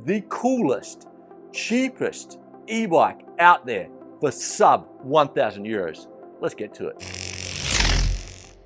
the coolest, cheapest e-bike out there for sub 1,000 euros. Let's get to it.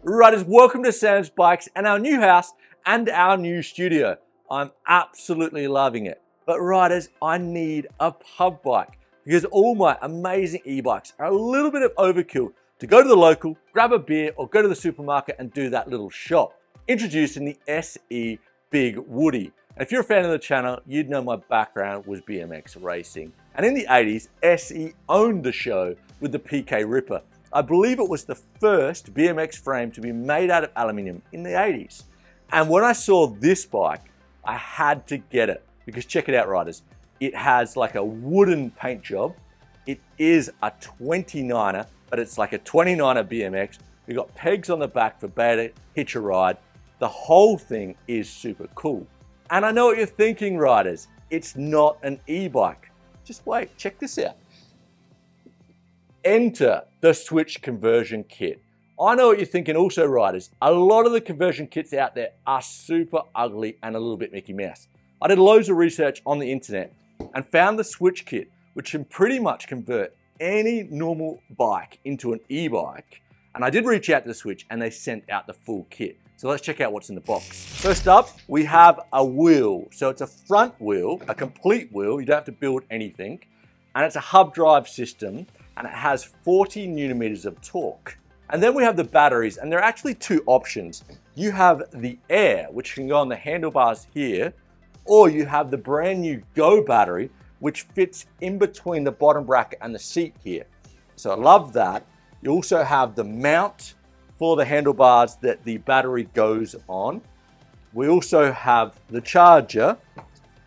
Riders, welcome to Sam's Bikes and our new house and our new studio. I'm absolutely loving it. But riders, I need a pub bike because all my amazing e-bikes are a little bit of overkill to go to the local, grab a beer, or go to the supermarket and do that little shop. Introducing the SE Big Woody. And if you're a fan of the channel, you'd know my background was BMX racing. And in the 80s, SE owned the show with the PK Ripper. I believe it was the first BMX frame to be made out of aluminium in the 80s. And when I saw this bike, I had to get it because check it out, riders. It has like a wooden paint job. It is a 29er, but it's like a 29er BMX. We've got pegs on the back for beta, hitch a ride. The whole thing is super cool. And I know what you're thinking, riders. It's not an e-bike. Just wait, check this out. Enter the Swytch Conversion Kit. I know what you're thinking also, riders. A lot of the conversion kits out there are super ugly and a little bit Mickey Mouse. I did loads of research on the internet and found the Swytch Kit, which can pretty much convert any normal bike into an e-bike. And I did reach out to the Swytch and they sent out the full kit. So let's check out what's in the box. First up, we have a wheel. So it's a front wheel, a complete wheel. You don't have to build anything. And it's a hub drive system and it has 40 Newton meters of torque. And then we have the batteries, and there are actually two options. You have the Air, which can go on the handlebars here, or you have the brand new Go battery, which fits in between the bottom bracket and the seat here. So I love that. You also have the mount for the handlebars that the battery goes on. We also have the charger.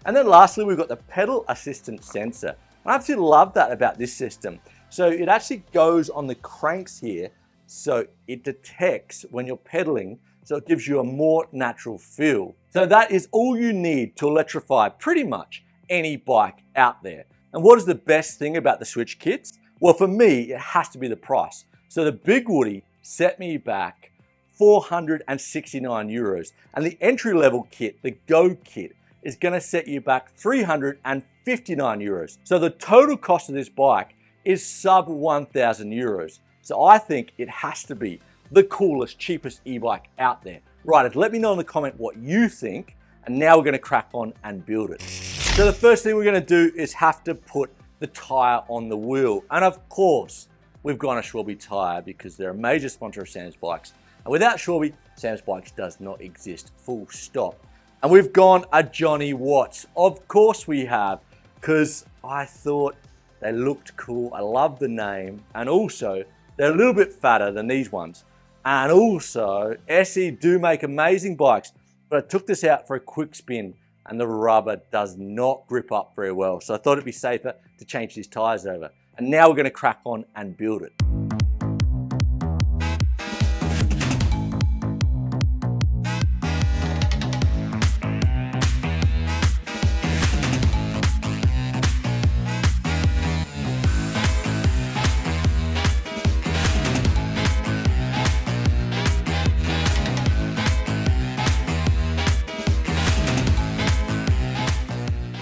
And then lastly, we've got the pedal assistant sensor. I absolutely love that about this system. So it actually goes on the cranks here, so it detects when you're pedaling, so it gives you a more natural feel. So that is all you need to electrify pretty much any bike out there. And what is the best thing about the Swytch kits? Well, for me, it has to be the price. So the Big Woody set me back 469 euros. And the entry-level kit, the Go kit, is gonna set you back 359 euros. So the total cost of this bike is sub 1,000 euros. So I think it has to be the coolest, cheapest e-bike out there. Right, let me know in the comment what you think, and now we're gonna crack on and build it. So the first thing we're gonna do is have to put the tire on the wheel. And of course, we've gone a Schwalbe tire because they're a major sponsor of Sam's Bikes. And without Schwalbe, Sam's Bikes does not exist, full stop. And we've gone a Johnny Watts. Of course we have, because I thought they looked cool. I love the name. And also, they're a little bit fatter than these ones. And also, SE do make amazing bikes, but I took this out for a quick spin and the rubber does not grip up very well. So I thought it'd be safer to change these tires over. And now we're gonna crack on and build it.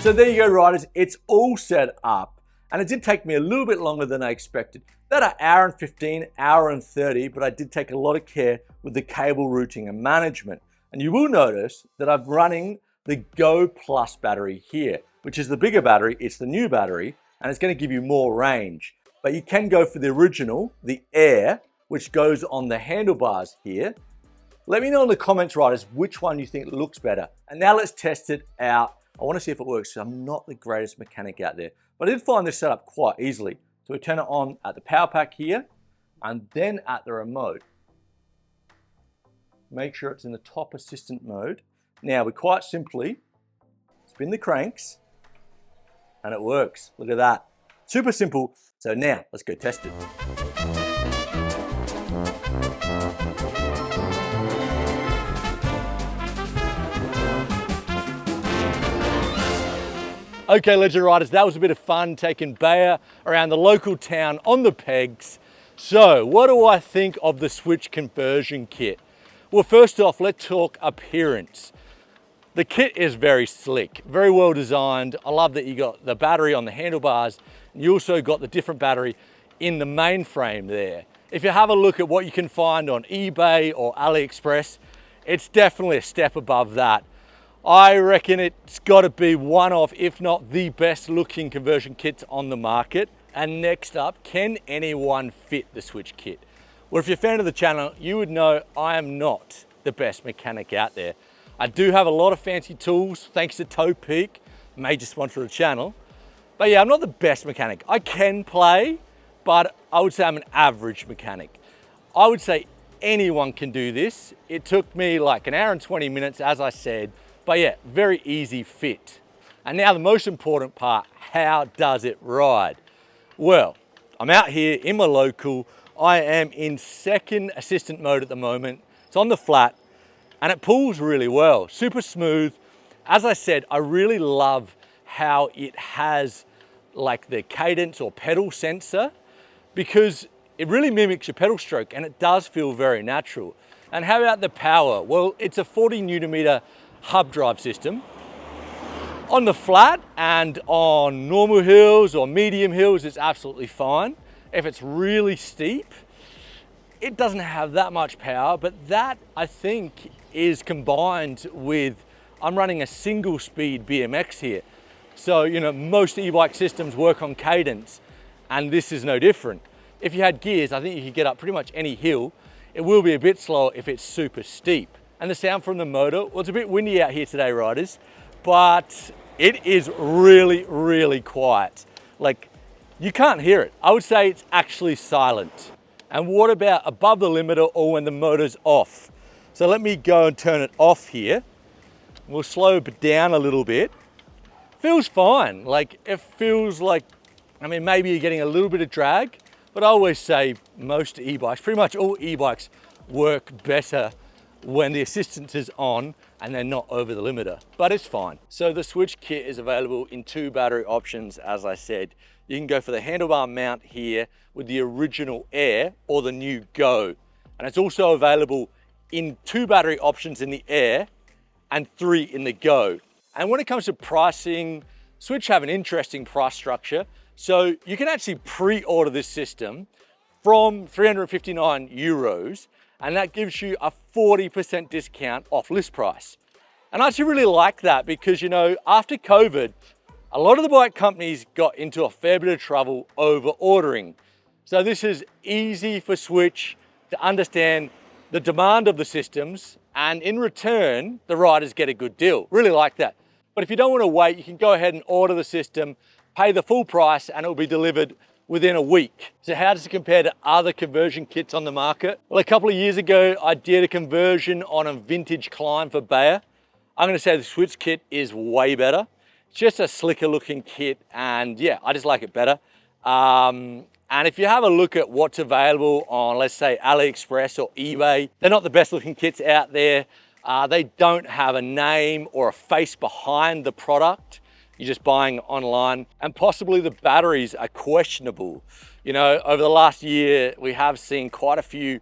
So there you go, riders, it's all set up. And it did take me a little bit longer than I expected. About an hour and 15, hour and 30, but I did take a lot of care with the cable routing and management. And you will notice that I'm running the Go Plus battery here, which is the bigger battery, it's the new battery, and it's gonna give you more range. But you can go for the original, the Air, which goes on the handlebars here. Let me know in the comments, riders, which one you think looks better. And now let's test it out. I want to see if it works. So I'm not the greatest mechanic out there, but I did find this set up quite easily. So we turn it on at the power pack here and then at the remote. Make sure it's in the top assistant mode. Now we quite simply spin the cranks and it works. Look at that. Super simple. So now let's go test it. Okay, Legend Riders, that was a bit of fun taking Bayer around the local town on the pegs. So, what do I think of the Swytch Conversion Kit? Well, first off, let's talk appearance. The kit is very slick, very well designed. I love that you got the battery on the handlebars. And you also got the different battery in the main frame there. If you have a look at what you can find on eBay or AliExpress, it's definitely a step above that. I reckon it's got to be one of, if not the best looking conversion kits on the market. And next up, can anyone fit the Swytch Kit? Well, if you're a fan of the channel, you would know I am not the best mechanic out there. I do have a lot of fancy tools, thanks to Toe Peak, major sponsor of the channel. But yeah, I'm not the best mechanic. I can play, but I would say I'm an average mechanic. I would say anyone can do this. It took me like an hour and 20 minutes, as I said, but yeah, very easy fit. And now the most important part, how does it ride? Well, I'm out here in my local. I am in second assistant mode at the moment. It's on the flat and it pulls really well, super smooth. As I said, I really love how it has like the cadence or pedal sensor, because it really mimics your pedal stroke and it does feel very natural. And how about the power? Well, it's a 40 Newton meter hub drive system. On the flat and on normal hills or medium hills, it's absolutely fine. If it's really steep, it doesn't have that much power, but that I think is combined with, I'm running a single speed BMX here. So, you know, most e-bike systems work on cadence and this is no different. If you had gears, I think you could get up pretty much any hill. It will be a bit slower if it's super steep. And the sound from the motor, well, it's a bit windy out here today, riders, but it is really, really quiet. Like, you can't hear it. I would say it's actually silent. And what about above the limiter or when the motor's off? So let me go and turn it off here. We'll slow it down a little bit. Feels fine. Like, it feels like, I mean, maybe you're getting a little bit of drag, but I always say most e-bikes, pretty much all e-bikes work better when the assistance is on and they're not over the limiter, but it's fine. So the Swytch Kit is available in 2 battery options, as I said. You can go for the handlebar mount here with the original Air or the new Go. And it's also available in 2 battery options in the Air and 3 in the Go. And when it comes to pricing, Swytch have an interesting price structure. So you can actually pre-order this system from 359 euros, and that gives you a 40% discount off list price. And I actually really like that because, you know, after COVID, a lot of the bike companies got into a fair bit of trouble over ordering. So this is easy for Swytch to understand the demand of the systems, and in return, the riders get a good deal. Really like that. But if you don't want to wait, you can go ahead and order the system, pay the full price, and it will be delivered within a week. So how does it compare to other conversion kits on the market? Well, a couple of years ago, I did a conversion on a vintage Climb for Bayer. I'm gonna say the Swytch Kit is way better. It's just a slicker looking kit, and yeah, I just like it better. And if you have a look at what's available on, let's say, AliExpress or eBay, they're not the best looking kits out there. They don't have a name or a face behind the product. You're just buying online, and possibly the batteries are questionable. You know, over the last year, we have seen quite a few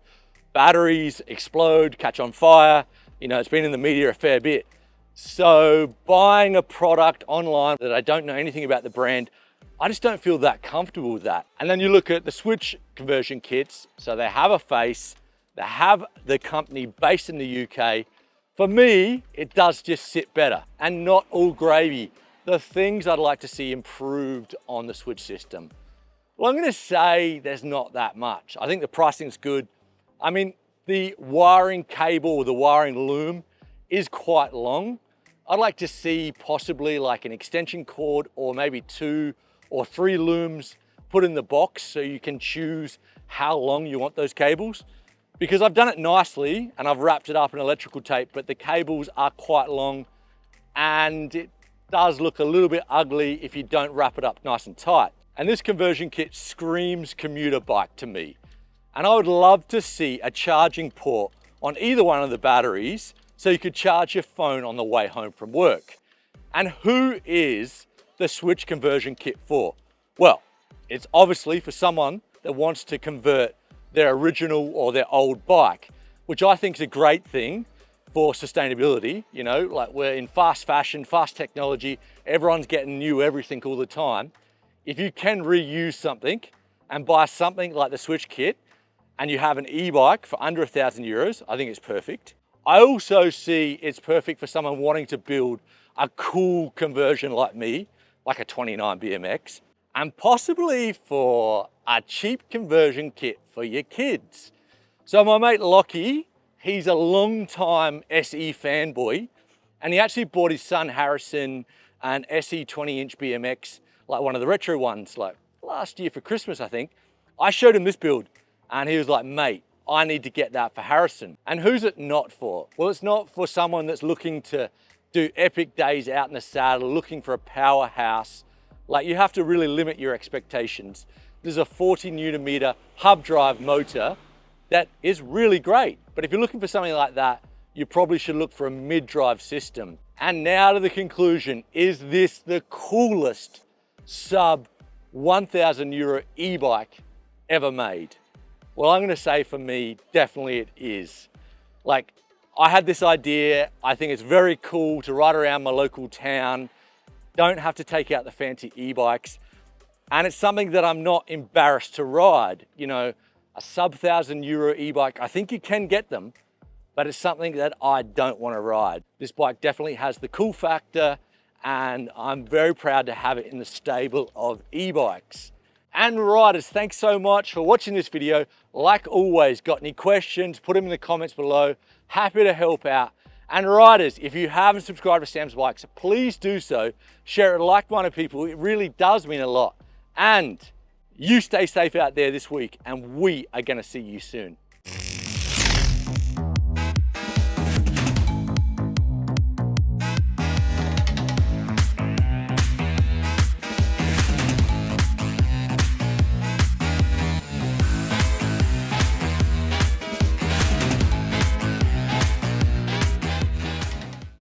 batteries explode, catch on fire. You know, it's been in the media a fair bit. So buying a product online that I don't know anything about the brand, I just don't feel that comfortable with that. And then you look at the Swytch conversion kits. So they have a face, they have the company based in the UK. For me, it does just sit better and not all gravy. The things I'd like to see improved on the Swytch system. Well, I'm gonna say there's not that much. I think the pricing's good. I mean, the wiring cable or the wiring loom is quite long. I'd like to see possibly like an extension cord or maybe 2 or 3 looms put in the box so you can choose how long you want those cables. Because I've done it nicely and I've wrapped it up in electrical tape, but the cables are quite long and it does look a little bit ugly if you don't wrap it up nice and tight. And this conversion kit screams commuter bike to me. And I would love to see a charging port on either one of the batteries so you could charge your phone on the way home from work. And who is the Swytch conversion kit for? Well, it's obviously for someone that wants to convert their original or their old bike, which I think is a great thing for sustainability. You know, like we're in fast fashion, fast technology, everyone's getting new everything all the time. If you can reuse something and buy something like the Swytch Kit and you have an e-bike for under €1,000, I think it's perfect. I also see it's perfect for someone wanting to build a cool conversion like me, like a 29 BMX, and possibly for a cheap conversion kit for your kids. So my mate Lockie, he's a long-time SE fanboy, and he actually bought his son Harrison an SE 20-inch BMX, like one of the retro ones, like last year for Christmas, I think. I showed him this build, and he was like, mate, I need to get that for Harrison. And who's it not for? Well, it's not for someone that's looking to do epic days out in the saddle, looking for a powerhouse. Like, you have to really limit your expectations. There's a 40 Newton meter hub drive motor that is really great. But if you're looking for something like that, you probably should look for a mid-drive system. And now to the conclusion, is this the coolest sub €1,000 e-bike ever made? Well, I'm gonna say for me, definitely it is. Like, I had this idea, I think it's very cool to ride around my local town, don't have to take out the fancy e-bikes, and it's something that I'm not embarrassed to ride. You know, a sub €1,000 e-bike, I think you can get them, but it's something that I don't want to ride. This bike definitely has the cool factor, and I'm very proud to have it in the stable of e-bikes. And riders, thanks so much for watching this video. Like always, got any questions, put them in the comments below. Happy to help out. And riders, if you haven't subscribed to Sam's Bikes, please do so. Share it with like-minded people. It really does mean a lot. And you stay safe out there this week, and we are going to see you soon.